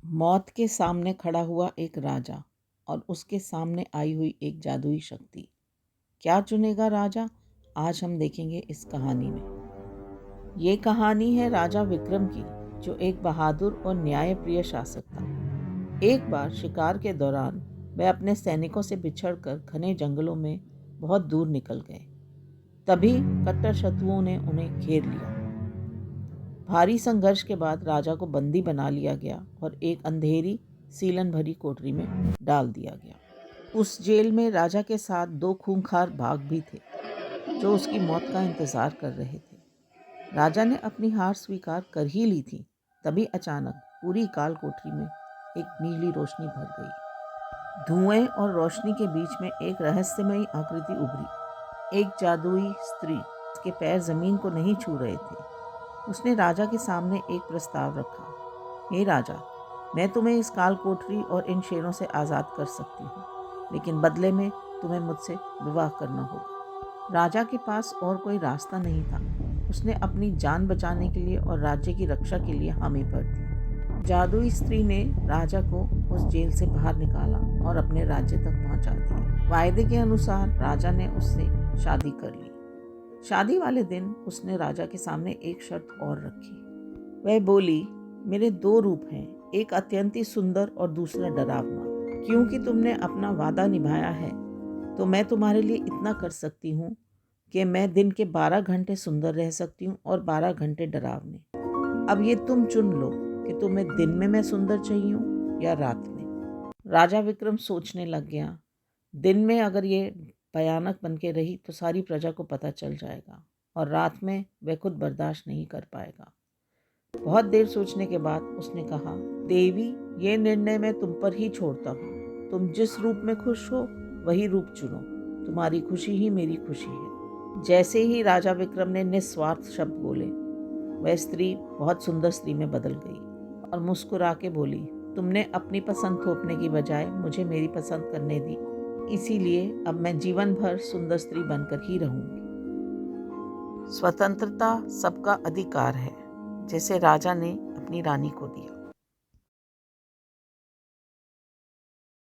मौत के सामने खड़ा हुआ एक राजा और उसके सामने आई हुई एक जादुई शक्ति। क्या चुनेगा राजा? आज हम देखेंगे इस कहानी में। ये कहानी है राजा विक्रम की, जो एक बहादुर और न्यायप्रिय शासक था। एक बार शिकार के दौरान वह अपने सैनिकों से बिछड़कर घने जंगलों में बहुत दूर निकल गए। तभी कट्टर शत्रुओं ने उन्हें घेर लिया। भारी संघर्ष के बाद राजा को बंदी बना लिया गया और एक अंधेरी सीलन भरी कोठरी में डाल दिया गया। उस जेल में राजा के साथ 2 खूंखार बाघ भी थे, जो उसकी मौत का इंतजार कर रहे थे। राजा ने अपनी हार स्वीकार कर ही ली थी, तभी अचानक पूरी काल कोठरी में एक नीली रोशनी भर गई। धुएं और रोशनी के बीच में एक रहस्यमयी आकृति उभरी। एक जादुई स्त्री, उसके पैर जमीन को नहीं छू रहे थे। उसने राजा के सामने एक प्रस्ताव रखा। हे राजा, मैं तुम्हें इस काल कोठरी और इन शेरों से आज़ाद कर सकती हूँ, लेकिन बदले में तुम्हें मुझसे विवाह करना होगा। राजा के पास और कोई रास्ता नहीं था। उसने अपनी जान बचाने के लिए और राज्य की रक्षा के लिए हामी भर दी। जादुई स्त्री ने राजा को उस जेल से बाहर निकाला और अपने राज्य तक पहुंचा दिया। वायदे के अनुसार राजा ने उससे शादी कर ली। शादी वाले दिन उसने राजा के सामने एक शर्त और रखी। वह बोली, मेरे 2 रूप हैं, एक अत्यंत ही सुंदर और दूसरा डरावना। क्योंकि तुमने अपना वादा निभाया है, तो मैं तुम्हारे लिए इतना कर सकती हूँ कि मैं दिन के 12 घंटे सुंदर रह सकती हूँ और 12 घंटे डरावने। अब ये तुम चुन लो कि तुम्हें दिन में मैं सुंदर चाहिए हूँ या रात में। राजा विक्रम सोचने लग गया, दिन में अगर ये भयानक बन के रही तो सारी प्रजा को पता चल जाएगा, और रात में वह खुद बर्दाश्त नहीं कर पाएगा। बहुत देर सोचने के बाद उसने कहा, देवी, ये निर्णय मैं तुम पर ही छोड़ता हूँ। तुम जिस रूप में खुश हो वही रूप चुनो। तुम्हारी खुशी ही मेरी खुशी है। जैसे ही राजा विक्रम ने निस्वार्थ शब्द बोले, वह स्त्री बहुत सुंदर स्त्री में बदल गई और मुस्कुरा के बोली, तुमने अपनी पसंद थोपने की बजाय मुझे मेरी पसंद करने दी, इसीलिए अब मैं जीवन भर सुंदर स्त्री बनकर ही रहूंगी। स्वतंत्रता सबका अधिकार है, जैसे राजा ने अपनी रानी को दिया।